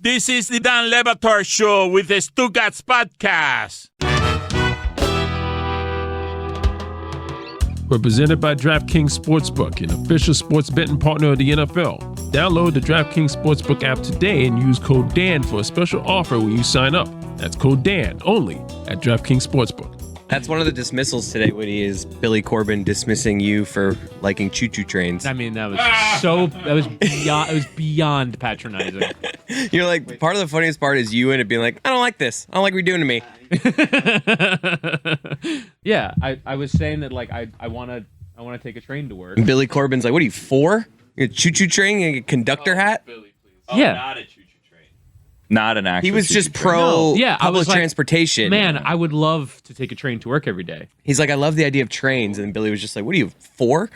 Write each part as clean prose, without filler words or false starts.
This is the Dan Le Batard Show with the Stugatz Podcast. We're presented by DraftKings Sportsbook, an official sports betting partner of the NFL. Download the DraftKings Sportsbook app today and use code DAN for a special offer when you sign up. That's code DAN only at DraftKings Sportsbook. That's one of the dismissals today, Woody, is Billy Corbin dismissing you for liking choo-choo trains. I mean, that was beyond patronizing. You're like, part of the funniest part is you and it being like, I don't like this. I don't like what you're doing to me. Yeah, I was saying that like I want to take a train to work. And Billy Corbin's like, what are you, 4? You a choo-choo train and a conductor hat? Billy, please. Yeah. Not a choo-choo train. Not an actual He was just choo-choo train. pro I public was like, transportation. Man, I would love to take a train to work every day. He's like, I love the idea of trains. And Billy was just like, what are you, 4?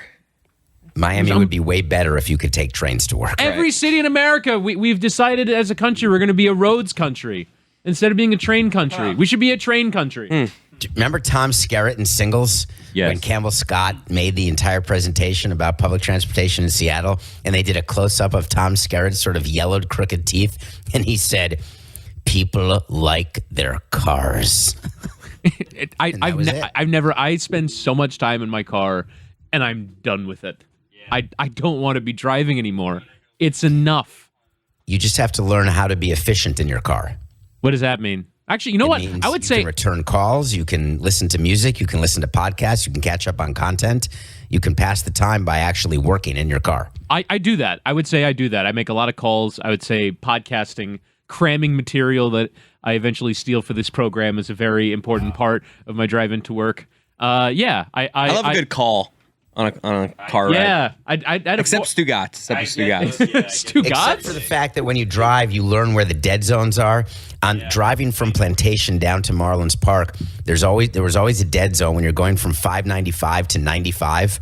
Miami would be way better if you could take trains to work. Every city in America, we've decided as a country we're going to be a roads country instead of being a train country. We should be a train country. Remember Tom Skerritt in Singles? Yes. When Campbell Scott made the entire presentation about public transportation in Seattle, and they did a close-up of Tom Skerritt's sort of yellowed, crooked teeth, and he said, people like their cars. I spend so much time in my car, and I'm done with it. Yeah. I don't want to be driving anymore. It's enough. You just have to learn how to be efficient in your car. What does that mean? Actually, you know what? I would say you can return calls, you can listen to music, you can listen to podcasts, you can catch up on content, you can pass the time by actually working in your car. I do that. I would say I do that. I make a lot of calls. I would say podcasting, cramming material that I eventually steal for this program is a very important part of my drive into work. I love a good call on a car ride. Yeah. Except Stugatz. Stugatz? Except for the fact that when you drive, you learn where the dead zones are. Driving from Plantation down to Marlins Park, there was always a dead zone when you're going from 595 to 95.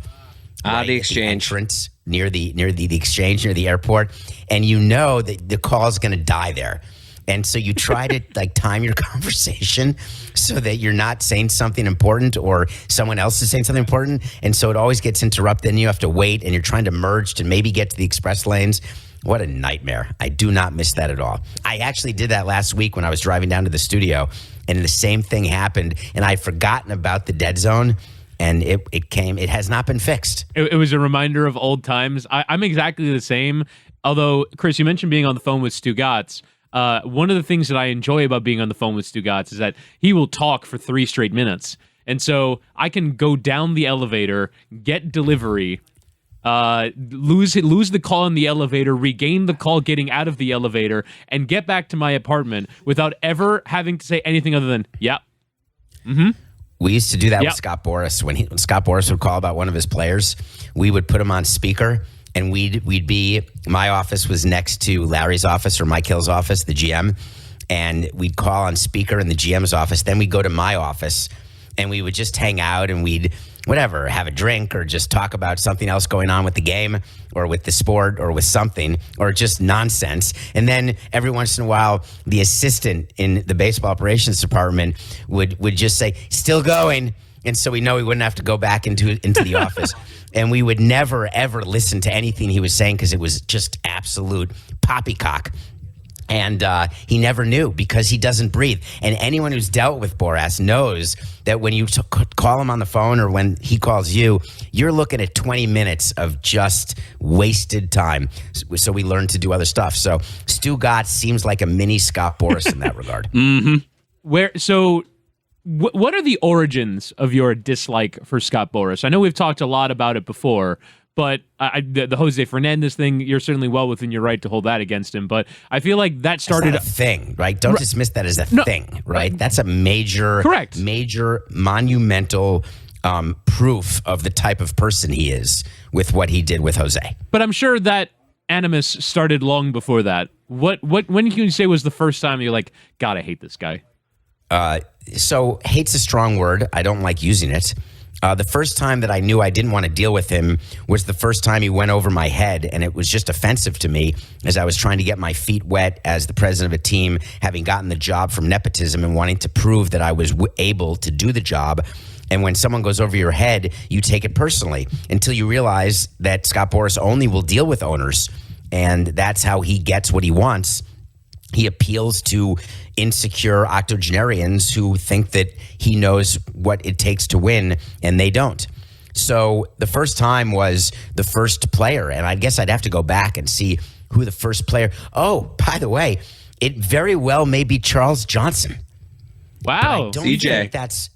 The exchange. Entrance near the exchange, near the airport. And you know that the call's going to die there. And so you try to like time your conversation so that you're not saying something important or someone else is saying something important. And so it always gets interrupted and you have to wait and you're trying to merge to maybe get to the express lanes. What a nightmare. I do not miss that at all. I actually did that last week when I was driving down to the studio and the same thing happened and I'd forgotten about the dead zone and it has not been fixed. It was a reminder of old times. I'm exactly the same. Although, Chris, you mentioned being on the phone with Stugatz. One of the things that I enjoy about being on the phone with Stugatz is that he will talk for 3 straight minutes. And so I can go down the elevator, get delivery, lose the call in the elevator, regain the call getting out of the elevator, and get back to my apartment without ever having to say anything other than, yeah. Mm-hmm. We used to do that with Scott Boras. When Scott Boras would call about one of his players, we would put him on speaker. And we'd be, my office was next to Larry's office or Mike Hill's office, the GM. And we'd call on speaker in the GM's office. Then we'd go to my office and we would just hang out and we'd, whatever, have a drink or just talk about something else going on with the game or with the sport or with something or just nonsense. And then every once in a while, the assistant in the baseball operations department would just say, still going. And so we know we wouldn't have to go back into the office. And we would never, ever listen to anything he was saying because it was just absolute poppycock. And he never knew because he doesn't breathe. And anyone who's dealt with Boras knows that when you call him on the phone or when he calls you, you're looking at 20 minutes of just wasted time. So we learned to do other stuff. So Stugatz seems like a mini Scott Boras in that regard. Mm-hmm. What are the origins of your dislike for Scott Boras? I know we've talked a lot about it before, but the Jose Fernandez thing, you're certainly well within your right to hold that against him. But I feel like that started a thing, right? Don't dismiss that as a thing, right? That's a major, monumental proof of the type of person he is with what he did with Jose. But I'm sure that animus started long before that. When can you say was the first time you're like, God, I hate this guy? So hate's a strong word. I don't like using it. The first time that I knew I didn't want to deal with him was the first time he went over my head, and it was just offensive to me as I was trying to get my feet wet as the president of a team, having gotten the job from nepotism and wanting to prove that I was able to do the job. And when someone goes over your head, you take it personally until you realize that Scott Boras only will deal with owners, and that's how he gets what he wants. He appeals to insecure octogenarians who think that he knows what it takes to win, and they don't. So the first time was the first player, and I guess I'd have to go back and see who the first player. Oh, by the way, it very well may be Charles Johnson. Wow. CJ.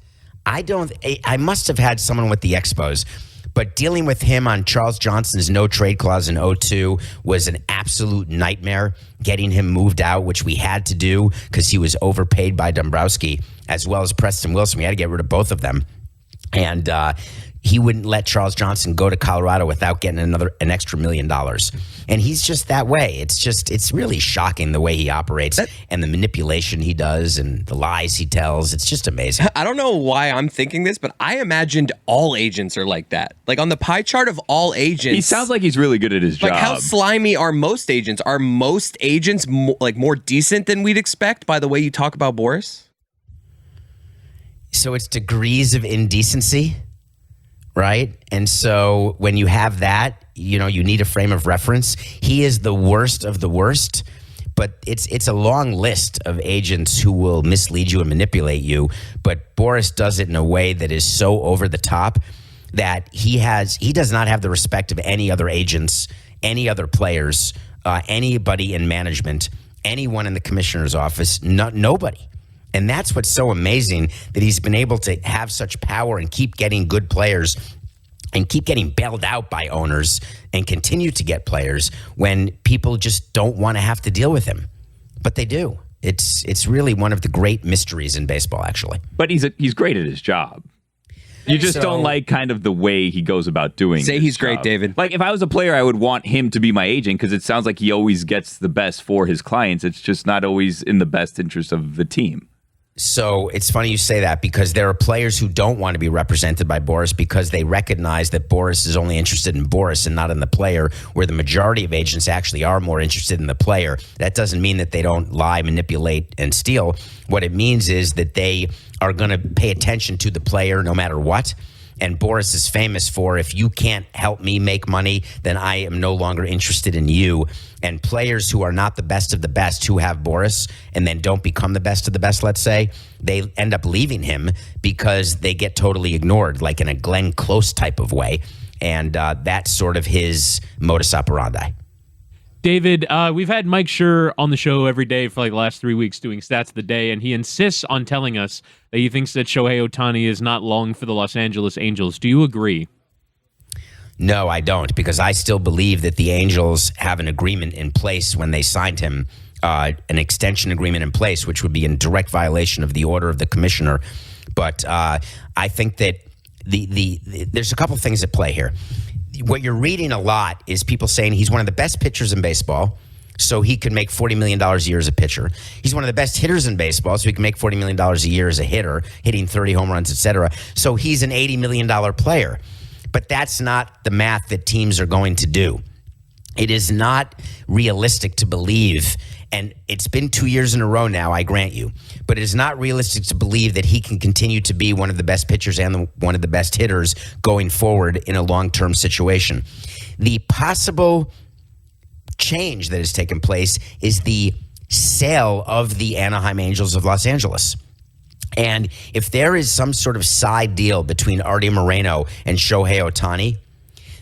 I must have had someone with the Expos. But dealing with him on Charles Johnson's no trade clause in 2002 was an absolute nightmare. Getting him moved out, which we had to do because he was overpaid by Dombrowski, as well as Preston Wilson. We had to get rid of both of them. And he wouldn't let Charles Johnson go to Colorado without getting an extra $1 million. And he's just that way. It's really shocking the way he operates and the manipulation he does and the lies he tells. It's just amazing. I don't know why I'm thinking this, but I imagined all agents are like that. Like on the pie chart of all agents. He sounds like he's really good at his job. Like how slimy are most agents? Are most agents more decent than we'd expect by the way you talk about Boras? So it's degrees of indecency. Right. And so when you have that, you need a frame of reference. He is the worst of the worst, but it's a long list of agents who will mislead you and manipulate you. But Boras does it in a way that is so over the top that he does not have the respect of any other agents, any other players, anybody in management, anyone in the commissioner's office, nobody. And that's what's so amazing, that he's been able to have such power and keep getting good players and keep getting bailed out by owners and continue to get players when people just don't want to have to deal with him. But they do. It's really one of the great mysteries in baseball, actually. But he's great at his job. You just don't like kind of the way he goes about doing. Say he's great, job. David. Like if I was a player, I would want him to be my agent because it sounds like he always gets the best for his clients. It's just not always in the best interest of the team. So it's funny you say that, because there are players who don't want to be represented by Boras because they recognize that Boras is only interested in Boras and not in the player, where the majority of agents actually are more interested in the player. That doesn't mean that they don't lie, manipulate, and steal. What it means is that they are going to pay attention to the player no matter what. And Boras is famous for, if you can't help me make money, then I am no longer interested in you. And players who are not the best of the best, who have Boras and then don't become the best of the best, let's say, they end up leaving him because they get totally ignored, like in a Glenn Close type of way. And that's sort of his modus operandi. David, we've had Mike Schur on the show every day for like the last 3 weeks doing stats of the day, and he insists on telling us that he thinks that Shohei Ohtani is not long for the Los Angeles Angels. Do you agree? No, I don't, because I still believe that the Angels have an agreement in place when they signed him, an extension agreement in place, which would be in direct violation of the order of the commissioner. But I think that there's a couple things at play here. What you're reading a lot is people saying he's one of the best pitchers in baseball, so he could make $40 million a year as a pitcher. He's one of the best hitters in baseball, so he can make $40 million a year as a hitter, hitting 30 home runs, etc. So he's an $80 million player. But that's not the math that teams are going to do. It is not realistic to believe, and it's been 2 years in a row now, I grant you, but it is not realistic to believe that he can continue to be one of the best pitchers and one of the best hitters going forward in a long-term situation. The possible change that has taken place is the sale of the Anaheim Angels of Los Angeles. And if there is some sort of side deal between Artie Moreno and Shohei Ohtani,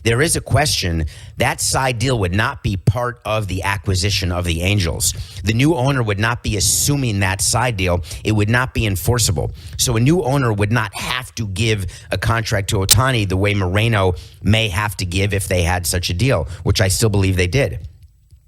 there is a question that side deal would not be part of the acquisition of the Angels. The new owner would not be assuming that side deal. It would not be enforceable. So a new owner would not have to give a contract to Ohtani the way Moreno may have to give if they had such a deal, which I still believe they did.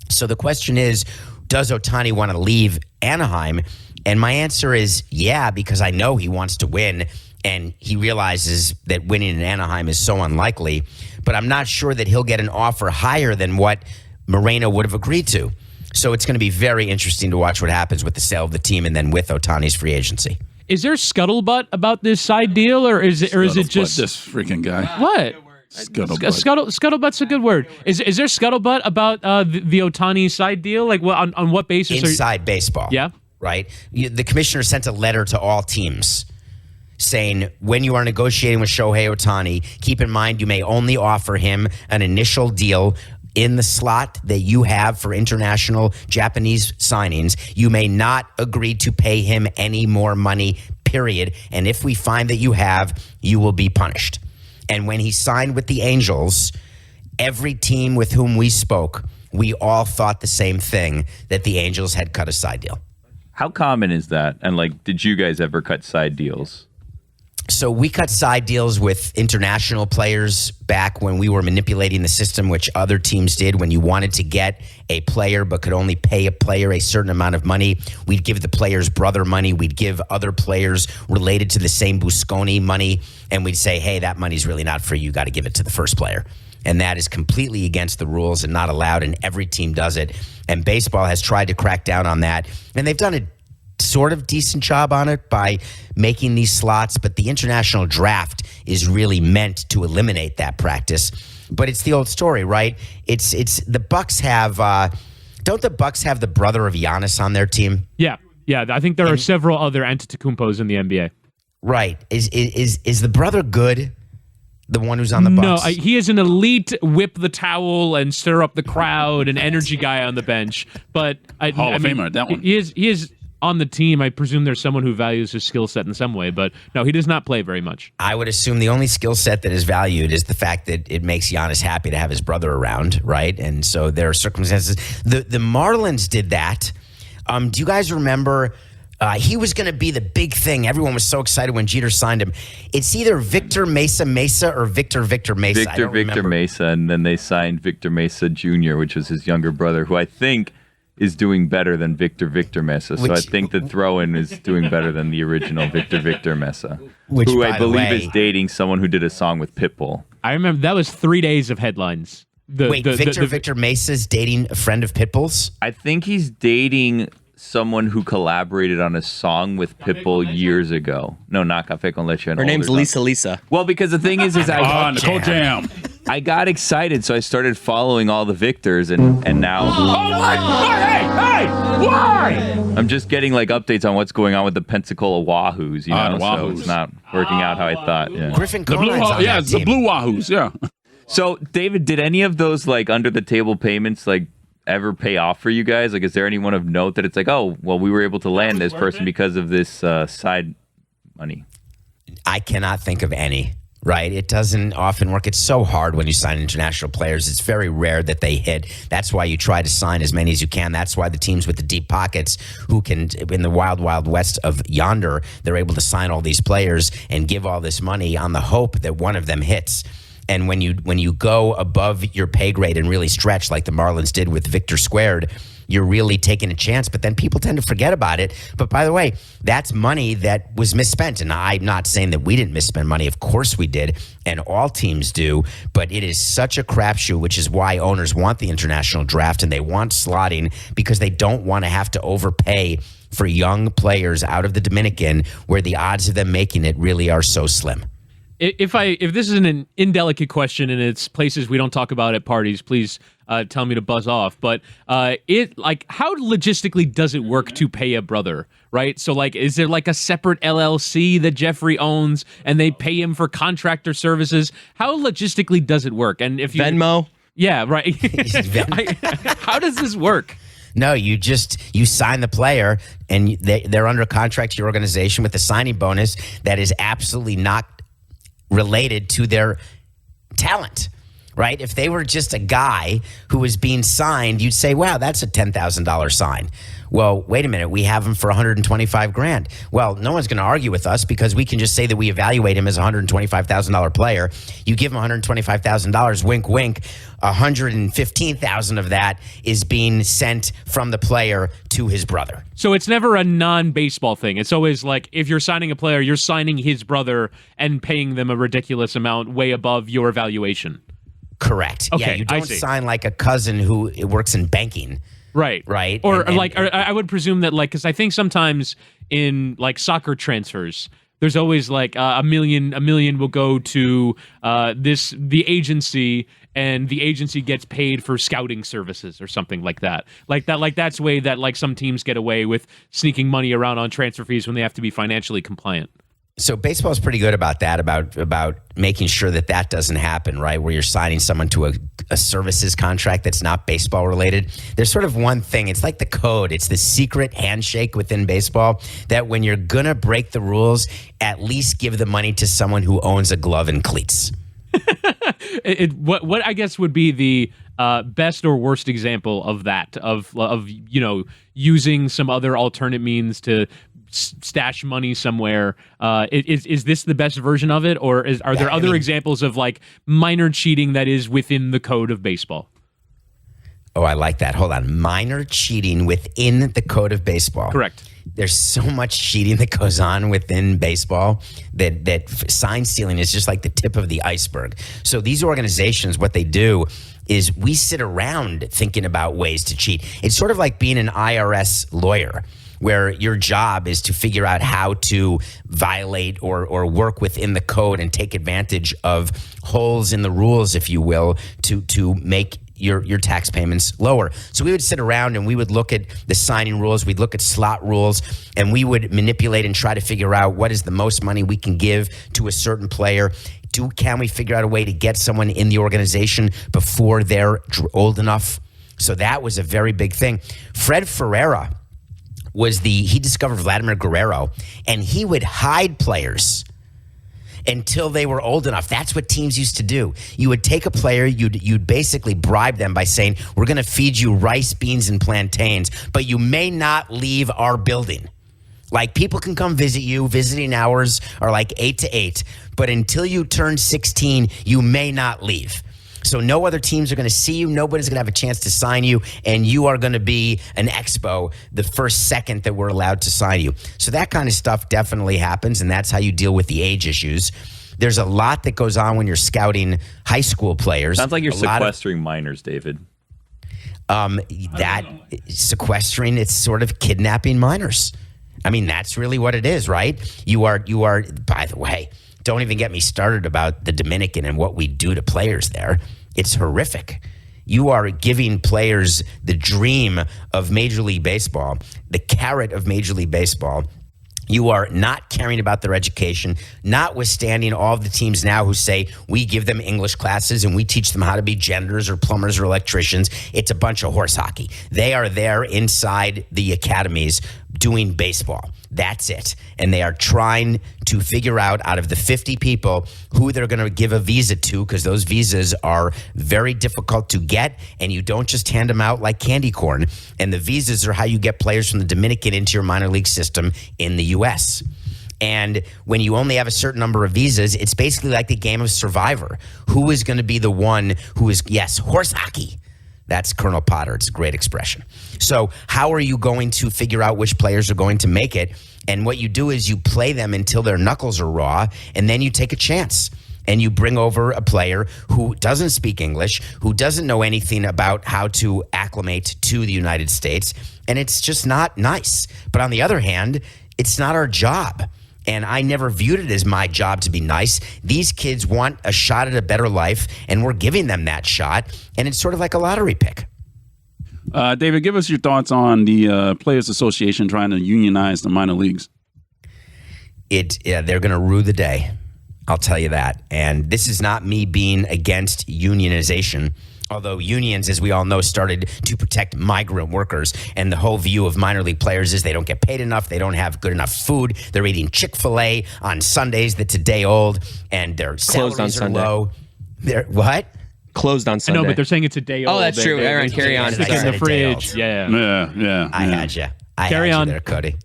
So the question is, does Ohtani want to leave Anaheim? And my answer is yeah, because I know he wants to win, and he realizes that winning in Anaheim is so unlikely. But I'm not sure that he'll get an offer higher than what Moreno would have agreed to. So it's going to be very interesting to watch what happens with the sale of the team and then with Ohtani's free agency. Is there scuttlebutt about this side deal, or is it just this freaking guy? What? Scuttlebutt. Scuttlebutt's a good word. Is there scuttlebutt about the Ohtani side deal? Like, on what basis? Inside baseball. Yeah. Right? The commissioner sent a letter to all teams saying, when you are negotiating with Shohei Ohtani, keep in mind you may only offer him an initial deal in the slot that you have for international Japanese signings, you may not agree to pay him any more money, period. And if we find that you have, you will be punished. And when he signed with the Angels, every team with whom we spoke, we all thought the same thing, that the Angels had cut a side deal. How common is that? And like, did you guys ever cut side deals? So we cut side deals with international players back when we were manipulating the system, which other teams did. When you wanted to get a player but could only pay a player a certain amount of money, we'd give the player's brother money. We'd give other players related to the same busconi money, and we'd say, hey, that money's really not for you. You got to give it to the first player. And that is completely against the rules and not allowed, and every team does it. And baseball has tried to crack down on that, and they've done a sort of decent job on it by making these slots, but the international draft is really meant to eliminate that practice. But it's the old story, right? It's the Bucks have don't the Bucks have the brother of Giannis on their team? Yeah. I think there are several other Antetokounmpos in the NBA. Right. Is the brother good? The one who's on the Bucks? No, he is an elite whip the towel and stir up the crowd and energy guy on the bench. But Hall of Famer, that one. He is on the team. I presume there's someone who values his skill set in some way, but no, he does not play very much. I would assume the only skill set that is valued is the fact that it makes Giannis happy to have his brother around, right? And so there are circumstances. The Marlins did that. Do you guys remember? He was going to be the big thing. Everyone was so excited when Jeter signed him. It's either Victor Mesa or Victor Mesa. Victor Mesa, and then they signed Victor Mesa Jr., which was his younger brother, who I think is doing better than Victor Mesa. So I think the throw-in is doing better than the original Victor Mesa, who I believe is dating someone who did a song with Pitbull. I remember that was 3 days of headlines. Victor Mesa's dating a friend of Pitbull's? I think he's dating someone who collaborated on a song with Pitbull years ago. No, not Café con Leche. Her name's Lisa. Well, because the thing is Nicole Jam. I got excited, so I started following all the Victors, and now. Hey! Why? I'm just getting like updates on what's going on with the Pensacola Wahoos, you know, so Wahoos. it's not working out how I thought. Yeah. Griffin The blue, Conrad's on that it's the team. Blue Wahoos. Yeah. So, David, did any of those like under the table payments like ever pay off for you guys? Like, is there anyone of note that it's like, oh, well, we were able to land this person because of this side money? I cannot think of any, right? It doesn't often work. It's so hard when you sign international players. It's very rare that they hit. That's why you try to sign as many as you can. That's why the teams with the deep pockets who can, in the wild, wild west of yonder, they're able to sign all these players and give all this money on the hope that one of them hits. And when you go above your pay grade and really stretch like the Marlins did with Victor Squared, you're really taking a chance. But then people tend to forget about it. But by the way, that's money that was misspent. And I'm not saying that we didn't misspend money. Of course we did. And all teams do. But it is such a crapshoot, which is why owners want the international draft and they want slotting, because they don't want to have to overpay for young players out of the Dominican where the odds of them making it really are so slim. If this is an indelicate question and it's places we don't talk about at parties, please tell me to buzz off. But how logistically does it work to pay a brother, right? So like, is there like a separate LLC that Jeffrey owns and they pay him for contractor services? How logistically does it work? And if you Venmo? Yeah, right. How does this work? No, you sign the player and they're under contract to your organization with a signing bonus that is absolutely not related to their talent, right? If they were just a guy who was being signed, you'd say, wow, that's a $10,000 sign. Well, wait a minute, we have him for $125,000. Well, no one's going to argue with us because we can just say that we evaluate him as a $125,000 player. You give him $125,000, wink, wink. $115,000 of that is being sent from the player to his brother. So it's never a non-baseball thing. It's always like, if you're signing a player, you're signing his brother and paying them a ridiculous amount way above your evaluation. Correct. Okay, yeah, you don't sign like a cousin who works in banking. Right. Or I would presume that, like, because I think sometimes in like soccer transfers, there's always like a million will go to the agency, and the agency gets paid for scouting services or something like that. Like that's way that like some teams get away with sneaking money around on transfer fees when they have to be financially compliant. So baseball is pretty good about that, about making sure that doesn't happen, right? Where you're signing someone to a services contract that's not baseball related. There's sort of one thing. It's like the code. It's the secret handshake within baseball that when you're going to break the rules, at least give the money to someone who owns a glove and cleats. What I guess would be the best or worst example of that, of using some other alternate means to stash money somewhere? Is this the best version of it, or are there other examples of like minor cheating that is within the code of baseball? Oh, I like that. Hold on. Minor cheating within the code of baseball. Correct. There's so much cheating that goes on within baseball that sign stealing is just like the tip of the iceberg. So these organizations, what they do is we sit around thinking about ways to cheat. It's sort of like being an IRS lawyer, where your job is to figure out how to violate or work within the code and take advantage of holes in the rules, if you will, to make your tax payments lower. So we would sit around and we would look at the signing rules, we'd look at slot rules, and we would manipulate and try to figure out what is the most money we can give to a certain player. Can we figure out a way to get someone in the organization before they're old enough? So that was a very big thing. Fred Ferreira he discovered Vladimir Guerrero, and he would hide players until they were old enough. That's what teams used to do. You would take a player, you'd basically bribe them by saying, we're going to feed you rice, beans, and plantains, but you may not leave our building. Like, people can come visit you. Visiting hours are like 8 to 8, but until you turn 16, you may not leave. So no other teams are going to see you. Nobody's going to have a chance to sign you, and you are going to be an expo the first second that we're allowed to sign you. So that kind of stuff definitely happens, and that's how you deal with the age issues. There's a lot that goes on when you're scouting high school players. Sounds like you're sequestering minors, David. Sequestering, it's sort of kidnapping minors. I mean, that's really what it is, right? You are, by the way, don't even get me started about the Dominican and what we do to players there. It's horrific. You are giving players the dream of Major League Baseball, the carrot of Major League Baseball. You are not caring about their education, notwithstanding all of the teams now who say we give them English classes and we teach them how to be janitors or plumbers or electricians. It's a bunch of horse hockey. They are there inside the academies doing baseball. That's it. And they are trying to figure out of the 50 people who they're going to give a visa to, because those visas are very difficult to get, and you don't just hand them out like candy corn. And the visas are how you get players from the Dominican into your minor league system in the U.S. And when you only have a certain number of visas, it's basically like the game of Survivor. Who is going to be the one who is, yes, horse hockey. That's Colonel Potter. It's a great expression. So how are you going to figure out which players are going to make it? And what you do is you play them until their knuckles are raw, and then you take a chance. And you bring over a player who doesn't speak English, who doesn't know anything about how to acclimate to the United States, and it's just not nice. But on the other hand, it's not our job. And I never viewed it as my job to be nice. These kids want a shot at a better life, and we're giving them that shot. And it's sort of like a lottery pick. David, give us your thoughts on the Players Association trying to unionize the minor leagues. They're going to rue the day. I'll tell you that. And this is not me being against unionization. Although unions, as we all know, started to protect migrant workers, and the whole view of minor league players is they don't get paid enough, they don't have good enough food, they're eating Chick-fil-A on Sundays that's a day old, and their salaries are low. They're what? Closed on Sunday. I know, but they're saying it's a day old. Oh, that's true. Aaron, carry on. Stick it in the fridge. Yeah. I had you. Carry on there, Cody.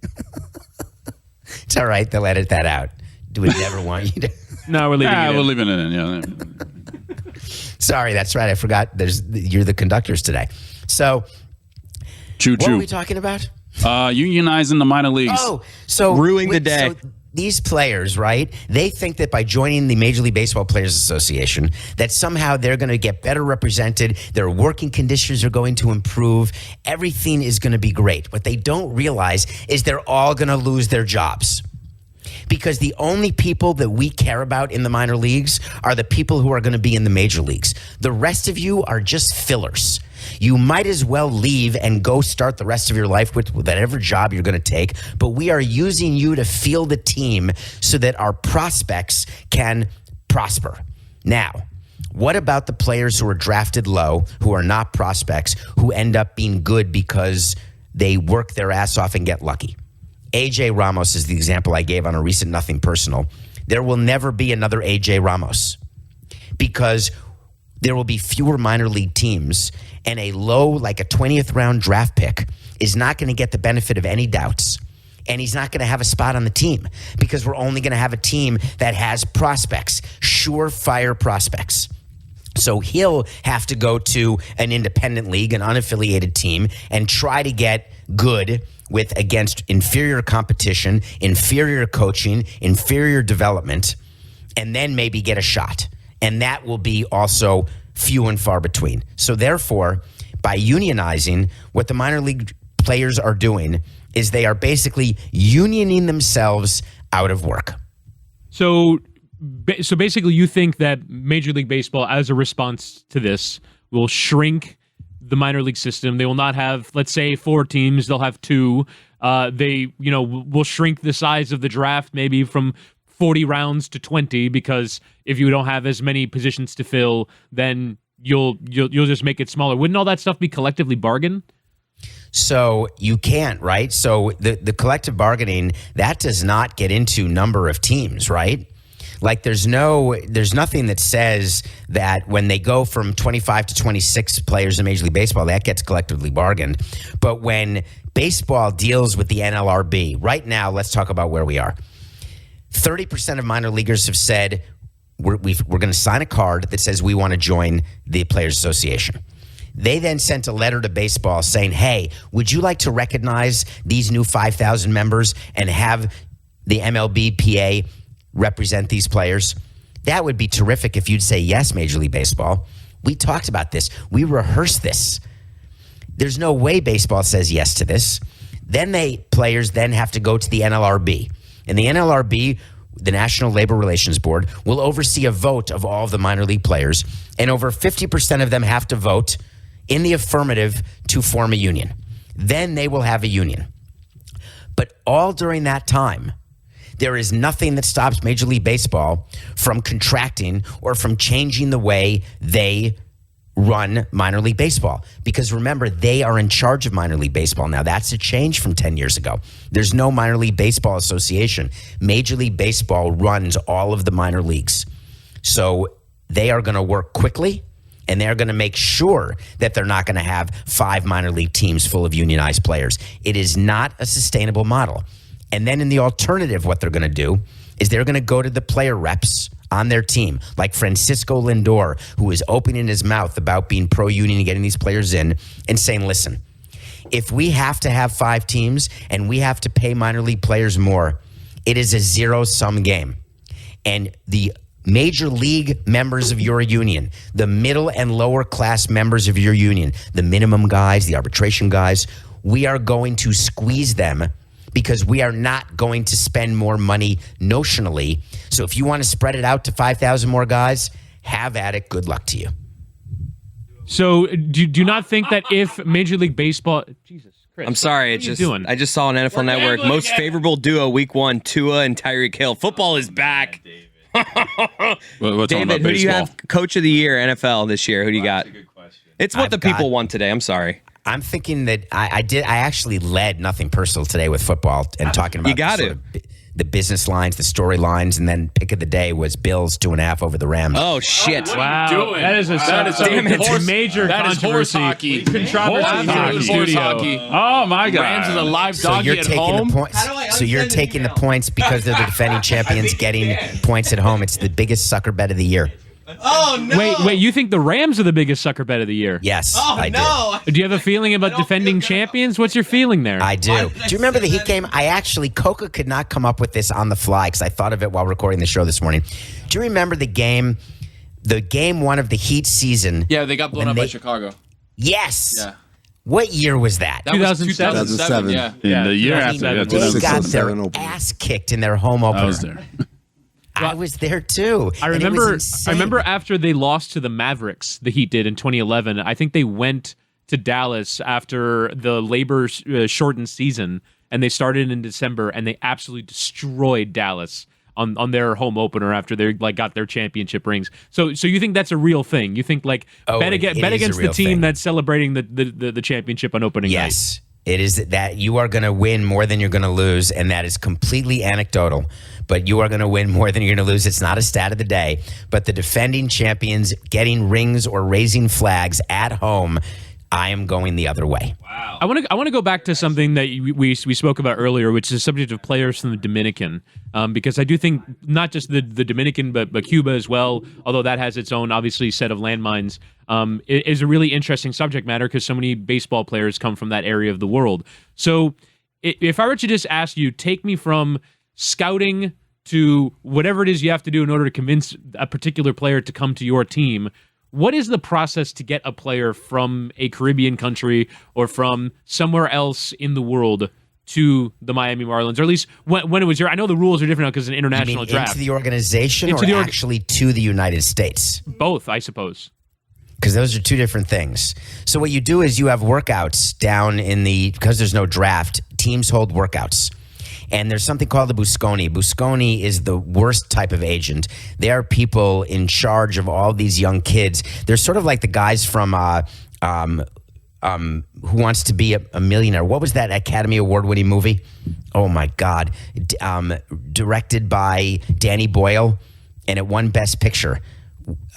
It's all right. They'll edit that out. Do we never want you to? No, we're leaving it in. We're leaving it in. Yeah. Sorry, that's right. I forgot. You're the conductors today. So, what are we talking about? Unionizing the minor leagues. Oh, so ruining the day. So these players, right? They think that by joining the Major League Baseball Players Association, that somehow they're going to get better represented. Their working conditions are going to improve. Everything is going to be great. What they don't realize is they're all going to lose their jobs. Because the only people that we care about in the minor leagues are the people who are going to be in the major leagues. The rest of you are just fillers. You might as well leave and go start the rest of your life with whatever job you're going to take. But we are using you to field a team so that our prospects can prosper. Now, what about the players who are drafted low, who are not prospects, who end up being good because they work their ass off and get lucky? AJ Ramos is the example I gave on a recent Nothing Personal. There will never be another AJ Ramos because there will be fewer minor league teams, and a low, like a 20th round draft pick is not going to get the benefit of any doubts. And he's not going to have a spot on the team because we're only going to have a team that has prospects, surefire prospects. So he'll have to go to an independent league, an unaffiliated team, and try to get good against inferior competition, inferior coaching, inferior development, and then maybe get a shot. And that will be also few and far between. So therefore, by unionizing, what the minor league players are doing is they are basically unioning themselves out of work. So basically, you think that Major League Baseball, as a response to this, will shrink the minor league system. They will not have, let's say, 4 teams. They'll have 2. They, will shrink the size of the draft maybe from 40 rounds to 20, because if you don't have as many positions to fill, then you'll just make it smaller. Wouldn't all that stuff be collectively bargained? So you can't, right? So the collective bargaining, that does not get into number of teams, right? Like there's nothing that says that when they go from 25 to 26 players in Major League Baseball, that gets collectively bargained. But when baseball deals with the NLRB, right now, let's talk about where we are. 30% of minor leaguers have said we're going to sign a card that says we want to join the Players Association. They then sent a letter to baseball saying, hey, would you like to recognize these new 5,000 members and have the MLBPA represent these players? That would be terrific if you'd say yes, Major League Baseball. We talked about this. We rehearsed this. There's no way baseball says yes to this. Then players then have to go to the NLRB. And the NLRB, the National Labor Relations Board, will oversee a vote of all of the minor league players. And over 50% of them have to vote in the affirmative to form a union. Then they will have a union. But all during that time, there is nothing that stops Major League Baseball from contracting or from changing the way they run minor league baseball. Because remember, they are in charge of minor league baseball now. That's a change from 10 years ago. There's no minor league baseball association. Major League Baseball runs all of the minor leagues. So they are going to work quickly, and they're going to make sure that they're not going to have 5 minor league teams full of unionized players. It is not a sustainable model. And then in the alternative, what they're going to do is they're going to go to the player reps on their team, like Francisco Lindor, who is opening his mouth about being pro-union and getting these players in, and saying, listen, if we have to have 5 teams and we have to pay minor league players more, it is a zero-sum game. And the major league members of your union, the middle and lower class members of your union, the minimum guys, the arbitration guys, we are going to squeeze them because we are not going to spend more money notionally. So if you want to spread it out to 5,000 more guys, have at it. Good luck to you. So do you not think that if Major League Baseball... Jesus, Chris. I'm sorry. What are you doing? I just saw on NFL Network, most favorable duo week 1, Tua and Tyreek Hill. Football is back. What's David, who do you have coach of the year NFL this year? Who do you got? That's a good question. It's what the people want today. I'm sorry. I'm thinking that I actually led Nothing Personal today with football and talking about the business lines, the storylines, and then pick of the day was Bills 2.5 over the Rams. Oh shit! Wow, that is a major controversy. Hockey. Controversy. Horse hockey. Oh my God! Rams is a live So doggy you're at taking home. the points. So you're taking the points because they're the defending champions, getting points at home. It's the biggest sucker bet of the year. Oh no! Wait! You think the Rams are the biggest sucker bet of the year? Yes, Oh I no! Do you have a feeling about defending champions? What's your feeling there? I do. Do you remember the Heat game? Coca could not come up with this on the fly because I thought of it while recording the show this morning. Do you remember the game 1 of the Heat season? Yeah, they got blown up by Chicago. Yes. Yeah. What year was that? That was 2007. 2007. Yeah. In the year after, yeah, They got 2007. their ass kicked in their home opener. I was there. I was there too. I and it was remember. insane. I remember after they lost to the Mavericks, the Heat did in 2011. I think they went to Dallas after the labor shortened season, and they started in December, and they absolutely destroyed Dallas on their home opener after they got their championship rings. So you think that's a real thing? You think bet against the team that's celebrating the championship on opening night? Yes. It is that you are going to win more than you're going to lose, and that is completely anecdotal. But you are going to win more than you're going to lose. It's not a stat of the day. But the defending champions getting rings or raising flags at home, I am going the other way. Wow. I want to go back to something that we spoke about earlier, which is the subject of players from the Dominican, because I do think not just the Dominican, but Cuba as well, although that has its own, obviously, set of landmines, it is a really interesting subject matter because so many baseball players come from that area of the world. So if I were to just ask you, take me from scouting to whatever it is you have to do in order to convince a particular player to come to your team, what is the process to get a player from a Caribbean country or from somewhere else in the world to the Miami Marlins? Or at least when it was here. I know the rules are different now because it's an international draft. Into the organization actually to the United States? Both, I suppose. Because those are two different things. So what you do is you have workouts down because there's no draft, teams hold workouts. And there's something called the busconi. Busconi is the worst type of agent. They are people in charge of all these young kids. They're sort of like the guys from Who Wants to Be a Millionaire. What was that Academy Award-winning movie? Oh, my God. Directed by Danny Boyle, and it won Best Picture.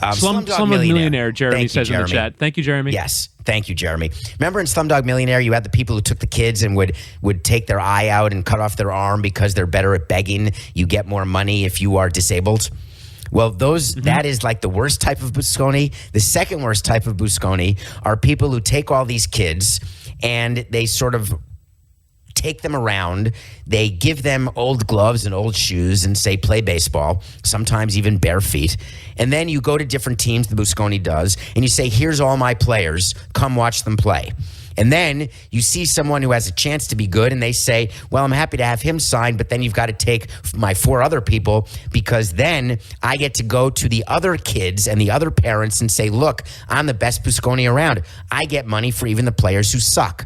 Slumdog Millionaire, Jeremy says in the chat. Thank you, Jeremy. Yes. Thank you, Jeremy. Remember in Slumdog Millionaire, you had the people who took the kids and would take their eye out and cut off their arm because they're better at begging. You get more money if you are disabled. Well, that is like the worst type of busconi. The second worst type of busconi are people who take all these kids and they sort of take them around. They give them old gloves and old shoes and say, play baseball, sometimes even bare feet. And then you go to different teams, the busconi does, and you say, here's all my players. Come watch them play. And then you see someone who has a chance to be good and they say, well, I'm happy to have him signed, but then you've got to take my 4 other people because then I get to go to the other kids and the other parents and say, look, I'm the best busconi around. I get money for even the players who suck.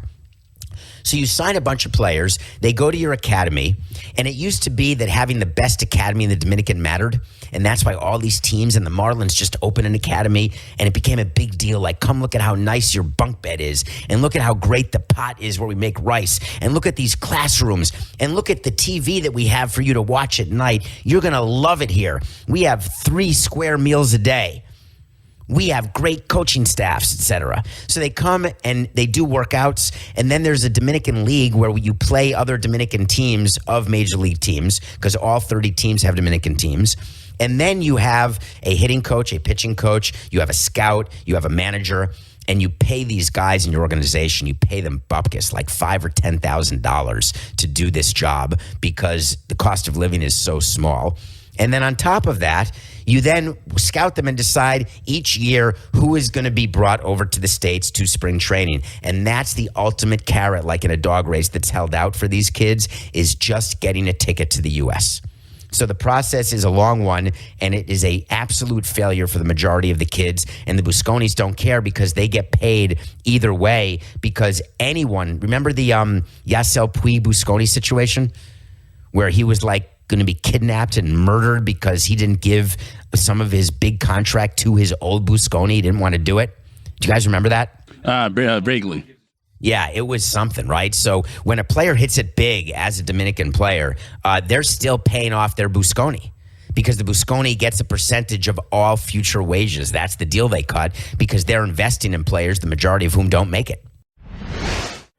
So you sign a bunch of players, they go to your academy, and it used to be that having the best academy in the Dominican mattered, and that's why all these teams and the Marlins just opened an academy, and it became a big deal, like, come look at how nice your bunk bed is, and look at how great the pot is where we make rice, and look at these classrooms, and look at the TV that we have for you to watch at night. You're going to love it here. We have 3 square meals a day. We have great coaching staffs, etc. So they come and they do workouts, and then there's a Dominican league where you play other Dominican teams of major league teams because all 30 teams have Dominican teams. And then you have a hitting coach, a pitching coach, you have a scout, you have a manager, and you pay these guys in your organization, you pay them bupkis, like $5,000 or $10,000 to do this job because the cost of living is so small. And then on top of that, you then scout them and decide each year who is going to be brought over to the States to spring training. And that's the ultimate carrot, like in a dog race that's held out for these kids, is just getting a ticket to the U.S. So the process is a long one, and it is a absolute failure for the majority of the kids. And the Busconis don't care because they get paid either way because anyone, remember the Yasiel Puig Busconi situation where he was like, going to be kidnapped and murdered because he didn't give some of his big contract to his old Busconi. He didn't want to do it. Do you guys remember that? Vaguely. Yeah, it was something, right? So when a player hits it big as a Dominican player, they're still paying off their Busconi because the Busconi gets a percentage of all future wages. That's the deal they cut because they're investing in players, the majority of whom don't make it.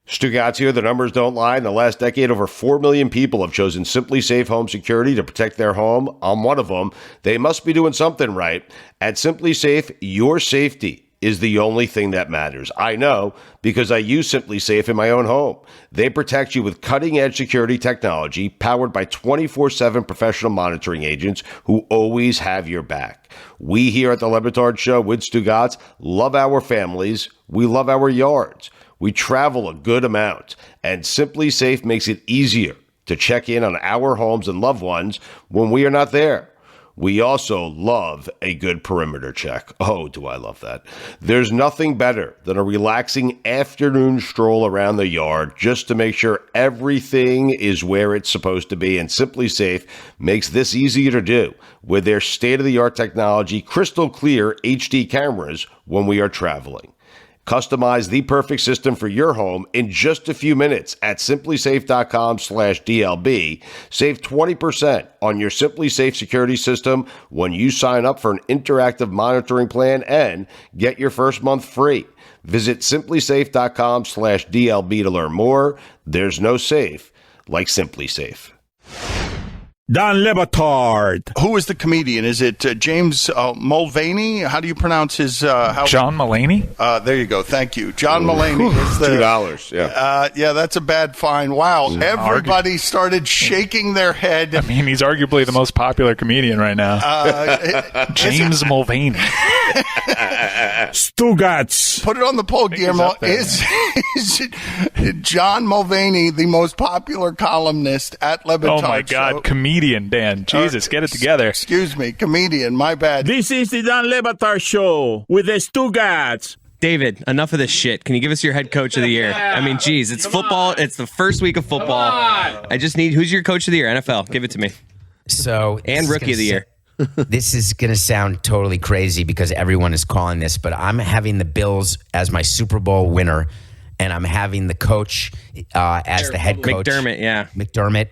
Stugatz here. The numbers don't lie. In the last decade, over 4 million people have chosen Simply Safe Home Security to protect their home. I'm one of them. They must be doing something right. At Simply Safe, your safety is the only thing that matters. I know because I use Simply Safe in my own home. They protect you with cutting-edge security technology powered by 24/7 professional monitoring agents who always have your back. We here at the Batard Show with Stugatz love our families. We love our yards. We travel a good amount, and Simply Safe makes it easier to check in on our homes and loved ones when we are not there. We also love a good perimeter check. Oh, do I love that. There's nothing better than a relaxing afternoon stroll around the yard just to make sure everything is where it's supposed to be, and Simply Safe makes this easier to do with their state-of-the-art technology, crystal clear HD cameras when we are traveling. Customize the perfect system for your home in just a few minutes at simplysafe.com/DLB. Save 20% on your Simply Safe security system when you sign up for an interactive monitoring plan and get your first month free. Visit simplysafe.com/DLB to learn more. There's no safe like Simply Safe. Don Batard. Who is the comedian? Is it James Mulvaney? How do you pronounce his? John Mulaney? There you go. Thank you. John Mulaney. Is the, $2, yeah. Yeah, that's a bad fine. Wow. Everybody started shaking their head. I mean, he's arguably the most popular comedian right now. James Mulvaney. Stugats. Put it on the poll, Guillermo. Is John Mulvaney the most popular columnist at Le Batard? Oh, my God. Comedian, Dan. Jesus, get it together. Excuse me. Comedian. My bad. This is the Don Batard Show with the Stugats. David, enough of this shit. Can you give us your head coach of the year? I mean, geez, it's football. It's the first week of football. I just need, who's your coach of the year? NFL. Give it to me. So And rookie of the year. This is going to sound totally crazy because everyone is calling this, but I'm having the Bills as my Super Bowl winner, and I'm having the coach as the head coach. McDermott.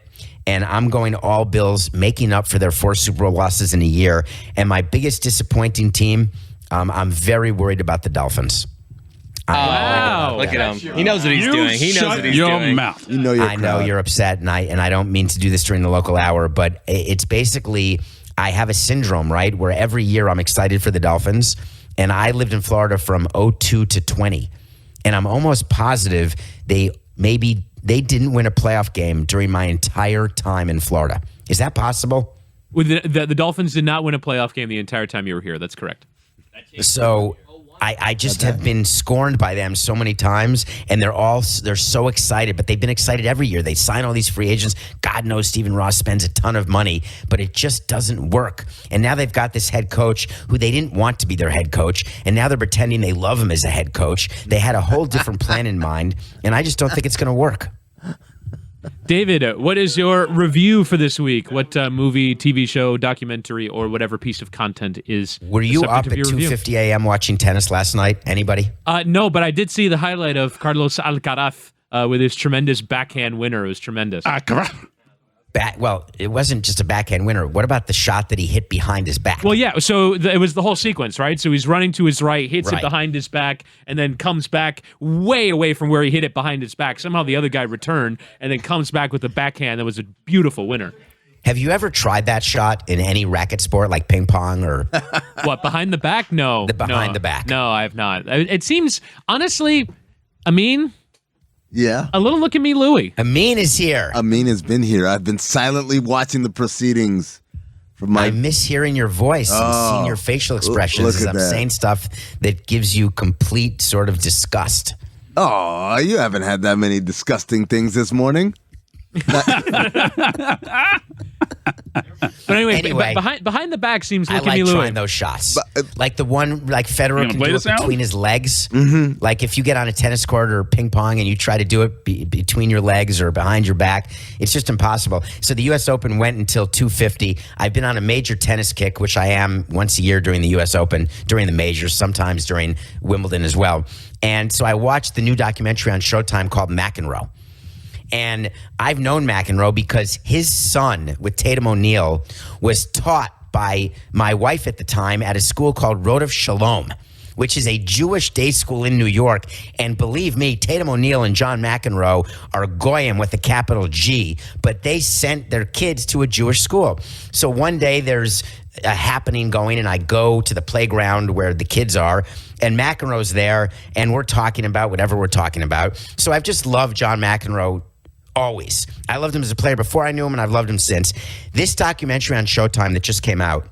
And I'm going all Bills, making up for their 4 Super Bowl losses in a year. And my biggest disappointing team, I'm very worried about the Dolphins. Wow. Look at him. He knows what he's doing. He knows what he's your doing. mouth. You know you're I know you're upset, and I don't mean to do this during the local hour, but it's basically I have a syndrome, right, where every year I'm excited for the Dolphins, and I lived in Florida from 2002 to 20, and I'm almost positive they didn't win a playoff game during my entire time in Florida. Is that possible? The Dolphins did not win a playoff game the entire time you were here. That's correct. So I just have been scorned by them so many times, and they're so excited, but they've been excited every year. They sign all these free agents. God knows Stephen Ross spends a ton of money, but it just doesn't work. And now they've got this head coach who they didn't want to be their head coach, and now they're pretending they love him as a head coach. They had a whole different plan in mind, and I just don't think it's going to work. David, what is your review for this week? What movie, TV show, documentary, or whatever piece of content is Were you up at 2:50 a.m. watching tennis last night? Anybody? No, but I did see the highlight of Carlos Alcaraz with his tremendous backhand winner. It was tremendous. Well, it wasn't just a backhand winner. What about the shot that he hit behind his back? Well, yeah, so it was the whole sequence, right? So he's running to his right, hits it Right. behind his back, and then comes back way away from where he hit it behind his back. Somehow the other guy returned, and then comes back with a backhand that was a beautiful winner. Have you ever tried that shot in any racket sport like ping pong or What, behind the back? No. behind the back? No, I have not. It seems, honestly, Amin, Yeah. a little look at me, Louie. Amin is here. Amin has been here. I've been silently watching the proceedings from my. I miss hearing your voice and seeing your facial expressions look as at I'm that. saying stuff that gives you complete sort of disgust. Oh, you haven't had that many disgusting things this morning. But anyway, Anyway. behind the back seems I look at like me, Louie. trying those shots. Like the one like Federer can play do this it out? between his legs. Mm-hmm. Like if you get on a tennis court or ping pong and you try to do it between your legs or behind your back, it's just impossible. So the U.S. Open went until 2:50. I've been on a major tennis kick, which I am once a year during the U.S. Open, during the majors, sometimes during Wimbledon as well. And so I watched the new documentary on Showtime called McEnroe. And I've known McEnroe because his son with Tatum O'Neal was taught by my wife at the time at a school called Road of Shalom, which is a Jewish day school in New York. And believe me, Tatum O'Neal and John McEnroe are goyim with a capital G, but they sent their kids to a Jewish school. So one day there's a happening going, and I go to the playground where the kids are, and McEnroe's there, and we're talking about whatever we're talking about. So I've just loved John McEnroe always. I loved him as a player before I knew him, and I've loved him since. This documentary on Showtime that just came out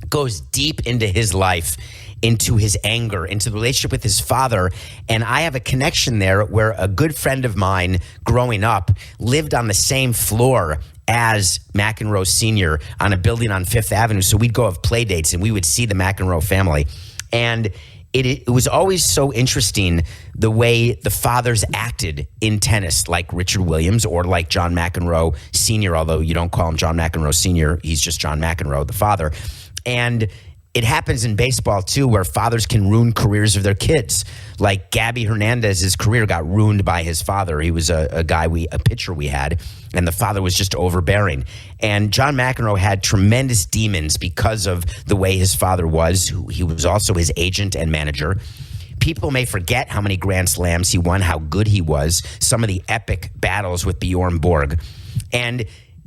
goes deep into his life, into his anger, into the relationship with his father. And I have a connection there where a good friend of mine growing up lived on the same floor as McEnroe Sr. on a building on Fifth Avenue. So we'd go have play dates and we would see the McEnroe family. And it was always so interesting the way the fathers acted in tennis, like Richard Williams or like John McEnroe Sr., although you don't call him John McEnroe Sr., he's just John McEnroe, the father. And it happens in baseball, too, where fathers can ruin careers of their kids. Like Gabby Hernandez's career got ruined by his father. He was a pitcher we had, and the father was just overbearing. And John McEnroe had tremendous demons because of the way his father was. He was also his agent and manager. People may forget how many Grand Slams he won, how good he was, some of the epic battles with Bjorn Borg. And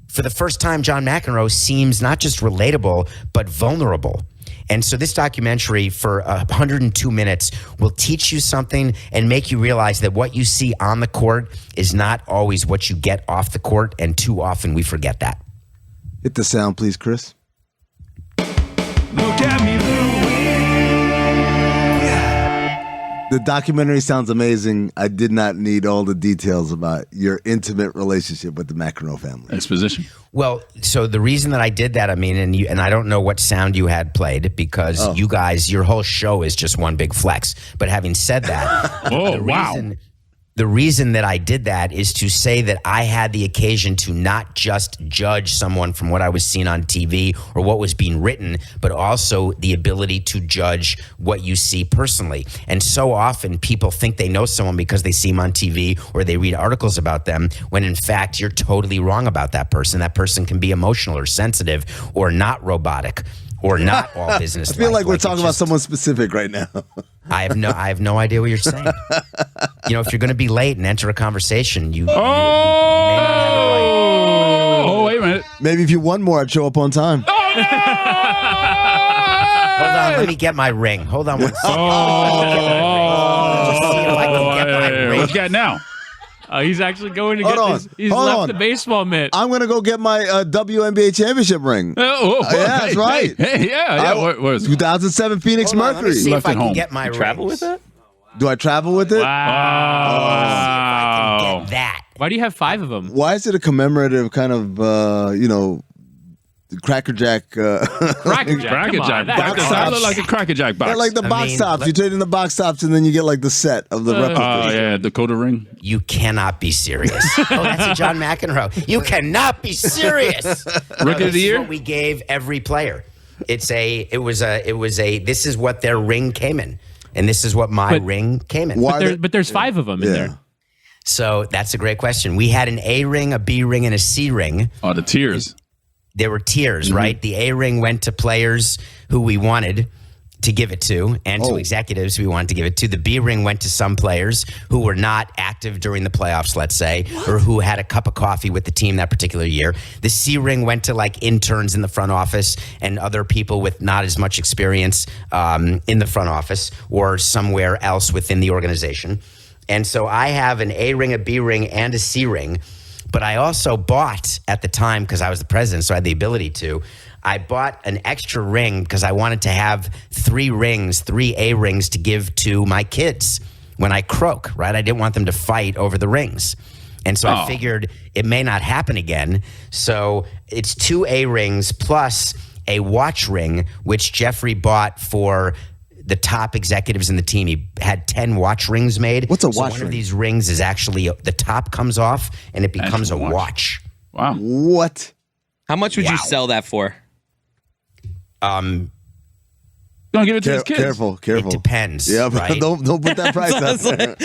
for the first time, John McEnroe seems not just relatable, but vulnerable. And so this documentary for 102 minutes will teach you something and make you realize that what you see on the court is not always what you get off the court, and too often we forget that. Hit the sound, please, Chris. Look at me, The documentary sounds amazing. I did not need all the details about your intimate relationship with the McEnroe family. Exposition. Well, so the reason that I did that, I mean, and I don't know what sound you had played because you guys, your whole show is just one big flex. But having said that, the reason that I did that is to say that I had the occasion to not just judge someone from what I was seeing on TV or what was being written, but also the ability to judge what you see personally. And so often people think they know someone because they see them on TV or they read articles about them, when in fact you're totally wrong about that person. That person can be emotional or sensitive or not robotic or not all business. I feel like we're talking about someone specific right now. I have no idea what you're saying. You know, if you're going to be late and enter a conversation, you may not have it right. Oh, wait a minute. Maybe if you won more, I'd show up on time. Hold on, let me get my ring. Hold on one second. Just see if I can get my ring. What's got now? He's actually going to get this. He's left the baseball mitt. I'm going to go get my WNBA championship ring. Yeah, that's right. Hey, yeah. What is it? 2007 Phoenix Mercury. Let me see Left if I at can home. get my ring. Travel with it? Do I travel with it? Wow. See if I can get that. Why do you have 5 of them? Why is it a commemorative kind of, Cracker Jack? Cracker Jack. Come on, That tops. look like a Cracker Jack box. They're like the box tops. You trade in the box tops, and then you get like the set of the replicas. Oh, yeah, Dakota ring. You cannot be serious. Oh, that's a John McEnroe. You cannot be serious. Rookie of the year? What we gave every player. This is what their ring came in. And this is what my ring came in. But there's 5 of them in there. So that's a great question. We had an A ring, a B ring, and a C ring. Oh, the tiers. There were tiers, right? The A ring went to players who we wanted to give it to, and to executives we wanted to give it to. The B ring went to some players who were not active during the playoffs, let's say, or who had a cup of coffee with the team that particular year. The C ring went to like interns in the front office and other people with not as much experience in the front office or somewhere else within the organization. And so I have an A ring, a B ring, and a C ring. But I also bought at the time, because I was the president, so I had the ability to, I bought an extra ring because I wanted to have 3 rings, 3 A rings to give to my kids when I croak, right? I didn't want them to fight over the rings. And so I figured it may not happen again. So it's 2 A rings plus a watch ring, which Jeffrey bought for the top executives in the team. He had 10 watch rings made. What's a watch ring? One ring? of these rings is actually, the top comes off and it becomes a watch. Wow. What? How much would you sell that for? Don't give it to his kids. Careful. It depends. Yeah, but right? don't put that price out there.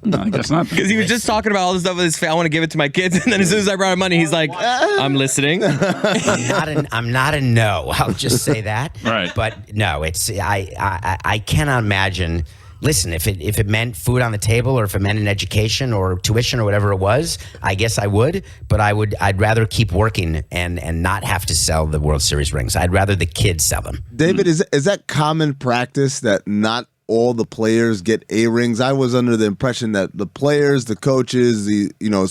No, I guess not. Because he was just talking about all this stuff with his I want to give it to my kids, and then as soon as I brought him money, he's like, I'm listening. I'm not a no. I'll just say that. Right. But no, it's I cannot imagine. Listen, if it meant food on the table, or if it meant an education or tuition or whatever it was, I guess I would. But I'd rather keep working and not have to sell the World Series rings. I'd rather the kids sell them. David, is that common practice that not all the players get A rings? I was under the impression that the players, the coaches,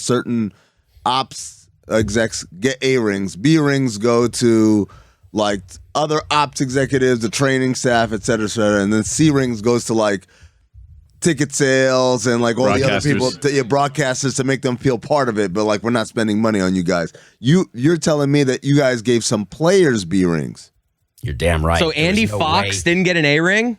certain ops execs get A rings. B rings go to like other ops executives, the training staff, et cetera, and then C rings goes to like ticket sales and like all the other people, broadcasters to make them feel part of it. But like we're not spending money on you guys. You're telling me that you guys gave some players B rings. You're damn right. So Andy Fox didn't get an A ring.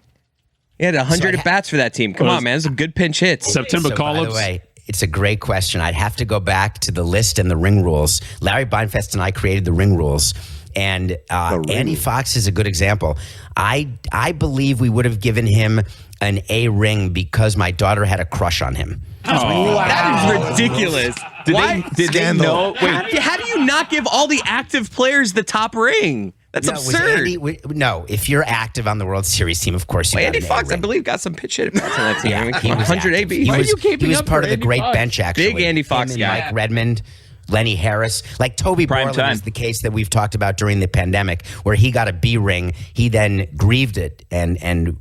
He had 100 at bats for that team. Come on, man, it's a good pinch hit. September call-ups. By the way, it's a great question. I'd have to go back to the list and the ring rules. Larry Beinfest and I created the ring rules. And Andy Fox is a good example. I believe we would have given him an A ring because my daughter had a crush on him. Oh, wow. That is ridiculous. Did they know? Wait, how do you not give all the active players the top ring? That's absurd. No, if you're active on the World Series team, of course you got Andy an Fox, A-ring. I believe, got some pitch hit bats on that team. Yeah, he was 100 active. AB. He Why was, are you keeping he was up part for of the Andy great Fox? bench, actually. Big Andy Fox Him and guy. Mike Redmond, Lenny Harris. Like Toby Borland is the case that we've talked about during the pandemic, where he got a B ring. He then grieved it, and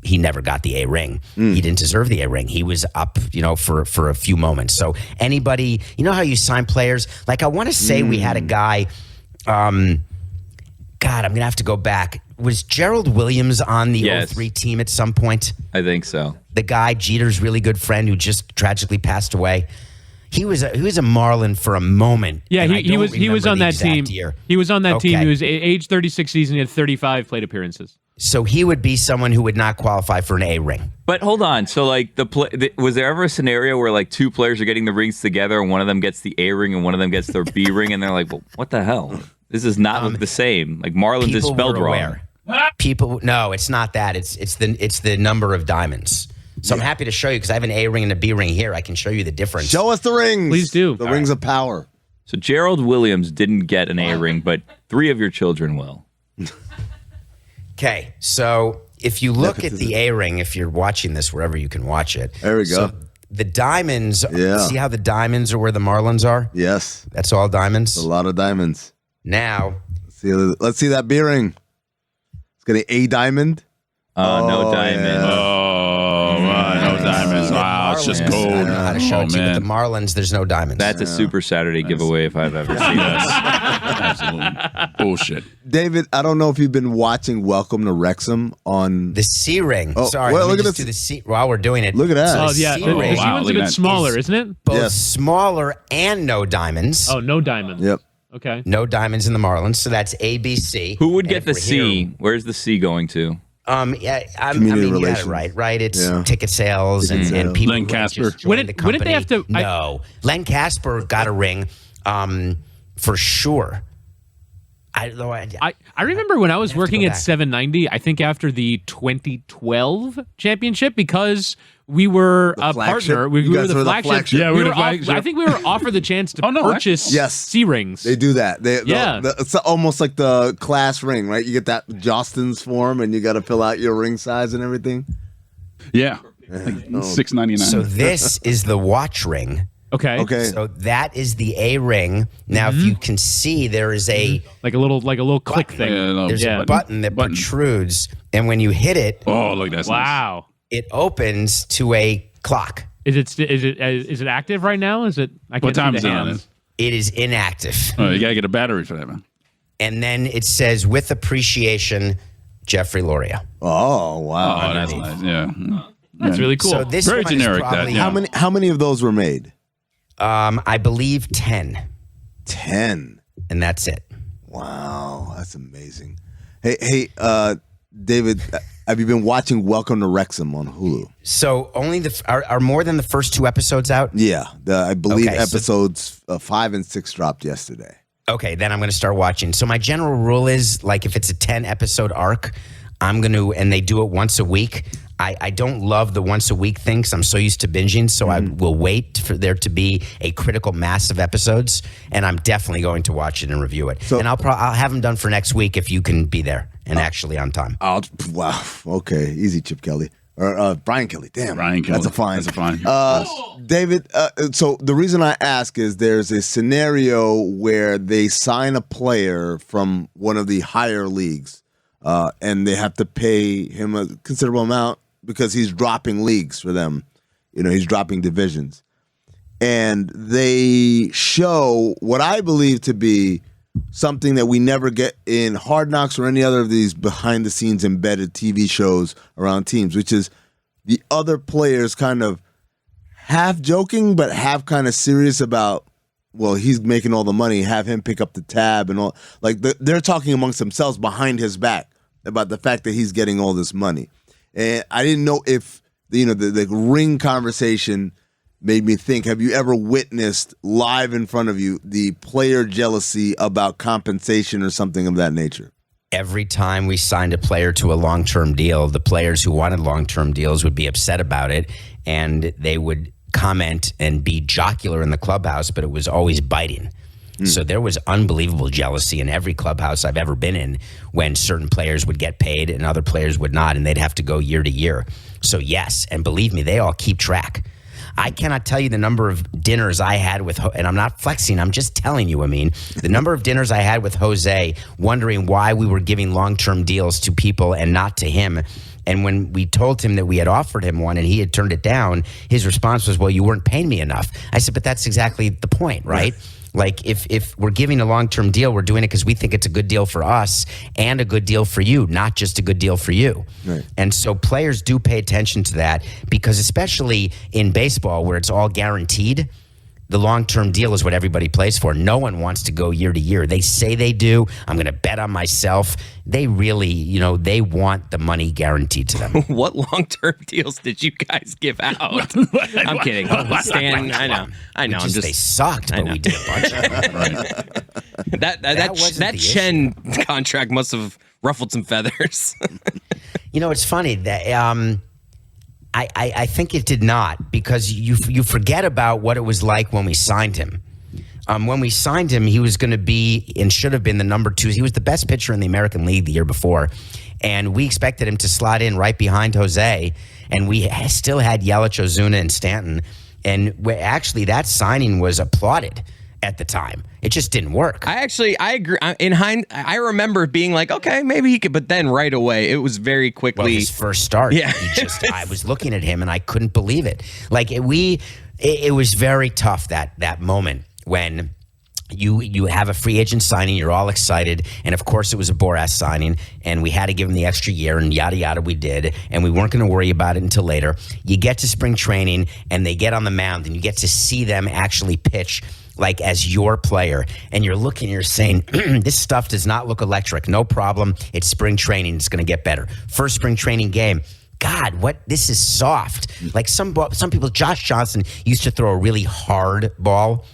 he never got the A ring. He didn't deserve the A ring. He was up, for a few moments. So anybody, you know how you sign players? Like I want to say we had a guy. God, I'm gonna have to go back. Was Gerald Williams on the 03 team at some point? I think so. The guy, Jeter's really good friend, who just tragically passed away. He was a Marlin for a moment. Yeah, he was on that team. Year. He was on that team. Okay. He was age 36 season. He had 35 plate appearances. So he would be someone who would not qualify for an A ring. But hold on. So like was there ever a scenario where like two players are getting the rings together and one of them gets the A ring and one of them gets their B ring and they're like, well, what the hell? This does not look the same. Like Marlins is spelled wrong. No, it's not that. It's the number of diamonds. So I'm happy to show you because I have an A ring and a B ring here. I can show you the difference. Show us the rings. Please do. The rings of power. So Gerald Williams didn't get an A ring, but 3 of your children will. Okay, so if you look at the A ring, if you're watching this wherever you can watch it. There we go. So the diamonds, see how the diamonds are where the Marlins are? Yes. That's all diamonds? A lot of diamonds. Now. Let's see that B ring. It's got an A diamond. No diamond. Yeah. No diamonds. Wow, it's just gold. I don't know how to show it to you, but the Marlins, there's no diamonds. That's a Super Saturday giveaway if I've ever seen this. Absolutely. Bullshit. David, I don't know if you've been watching Welcome to Wrexham on the C ring. Oh, sorry, well, look at this. Do the C while we're doing it. Look at that. Oh yeah, the C-ring C one's a bit smaller, isn't it? Both smaller and no diamonds. Oh, no diamonds. Yep. Okay. No diamonds in the Marlins, so that's ABC. Who would get the C? Where's the C going to? Yeah, I Community mean, you got relations. it right? It's ticket sales and people. Len who Casper. just joined the Wouldn't they company. have to? No, Len Casper got a ring, for sure. I remember when I was working at 790, I think after the 2012 championship, because we were a partner. We were the flagship. Yeah, we were the flagship. I think we were offered the chance to purchase C rings. They do that. It's almost like the class ring, right? You get that Jostens form, and you got to fill out your ring size and everything. Yeah, like $6.99. So this is the watch ring. Okay. So that is the A ring. Now, if you can see, there is a like a little click thing. There's a button that protrudes, and when you hit it, look, that's wow. It opens to a clock. Is it active right now? Is it? I can't What time see is the it on hands. It is inactive. Oh, you gotta get a battery for that, man. And then it says, "With appreciation, Jeffrey Loria." Oh wow, Oh, that's nice. Yeah, That's really cool. So this very one is generic. probably- How many of those were made? I believe 10. 10. And that's it. Wow, that's amazing. Hey, David, have you been watching Welcome to Wrexham on Hulu? So only are more than the first 2 episodes out? Yeah, I believe Okay, so- episodes 5 and 6 dropped yesterday. Okay, then I'm going to start watching. So my general rule is, like, if it's a 10 episode arc, I'm going to, and they do it once a week. I don't love the once a week thing because I'm so used to binging. So I will wait for there to be a critical mass of episodes, and I'm definitely going to watch it and review it. And I'll have them done for next week if you can be there and actually on time. Wow. Okay, easy, Chip Kelly or Brian Kelly. Damn, Brian Kelly. That's a fine. That's a fine. David. So the reason I ask is there's a scenario where they sign a player from one of the higher leagues, and they have to pay him a considerable amount because he's dropping leagues for them. He's dropping divisions. And they show what I believe to be something that we never get in Hard Knocks or any other of these behind-the-scenes embedded TV shows around teams, which is the other players kind of half joking but half kind of serious about, well, he's making all the money, have him pick up the tab and all. Like they're talking amongst themselves behind his back about the fact that he's getting all this money. And I didn't know if, the ring conversation made me think, have you ever witnessed live in front of you the player jealousy about compensation or something of that nature? Every time we signed a player to a long-term deal, the players who wanted long-term deals would be upset about it, and they would comment and be jocular in the clubhouse, but it was always biting. So there was unbelievable jealousy in every clubhouse I've ever been in when certain players would get paid and other players would not, and they'd have to go year to year. So yes, and believe me, they all keep track. I cannot tell you the number of dinners I had with, and I'm not flexing, I'm just telling you, the number of dinners I had with Jose wondering why we were giving long-term deals to people and not to him. And when we told him that we had offered him one and he had turned it down, his response was, well, you weren't paying me enough. I said, but that's exactly the point, right? Like if we're giving a long-term deal, we're doing it because we think it's a good deal for us and a good deal for you, not just a good deal for you. Right. And so players do pay attention to that because especially in baseball where it's all guaranteed, the long-term deal is what everybody plays for. No one wants to go year to year. They say they do. I'm going to bet on myself. They really, they want the money guaranteed to them. What long-term deals did you guys give out? I'm kidding. Stan, I know. They sucked, but we did a bunch of them. Right? That Chen contract must have ruffled some feathers. It's funny that I think it did not, because you forget about what it was like when we signed him. When we signed him, he was going to be and should have been the number 2. He was the best pitcher in the American League the year before, and we expected him to slot in right behind Jose, and we still had Yelich, Ozuna, and Stanton, and actually that signing was applauded at the time. It just didn't work. I agree. I remember being like, okay, maybe he could, but then right away, it was very quickly. Well, his first start. Yeah. I was looking at him and I couldn't believe it. Like it was very tough that moment when you have a free agent signing, you're all excited, and of course it was a Boras signing, and we had to give him the extra year, and yada yada we did, and we weren't going to worry about it until later. You get to spring training, and they get on the mound, and you get to see them actually pitch like as your player, and you're looking, you're saying, this stuff does not look electric. No problem. It's spring training. It's going to get better. First spring training game. God, this is soft. Like some people, Josh Johnson used to throw a really hard ball.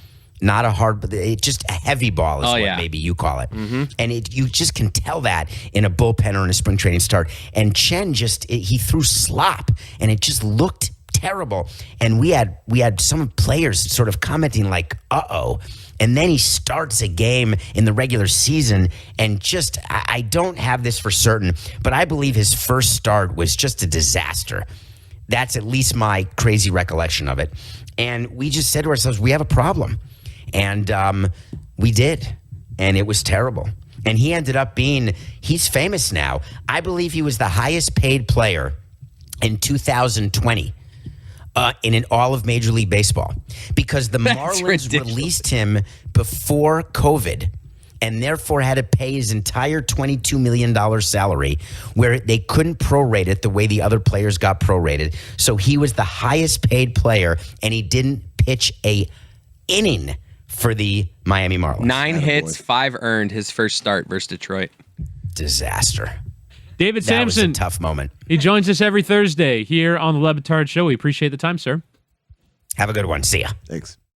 Not a hard, but it's just a heavy ball is what maybe you call it. Mm-hmm. And you just can tell that in a bullpen or in a spring training start. And Chen he threw slop, and it just looked terrible. And we had some players sort of commenting like, uh-oh. And then he starts a game in the regular season, and just, I don't have this for certain, but I believe his first start was just a disaster. That's at least my crazy recollection of it. And we just said to ourselves, we have a problem. And we did. And it was terrible. And he ended up he's famous now. I believe he was the highest paid player in 2020 in all of Major League Baseball. Because the Marlins released him before COVID and therefore had to pay his entire $22 million salary, where they couldn't prorate it the way the other players got prorated. So he was the highest paid player, and he didn't pitch a inning for the Miami Marlins. 9 hits, 5 earned his first start versus Detroit. Disaster. David Samson. That was a tough moment. He joins us every Thursday here on the Batard Show. We appreciate the time, sir. Have a good one. See ya. Thanks.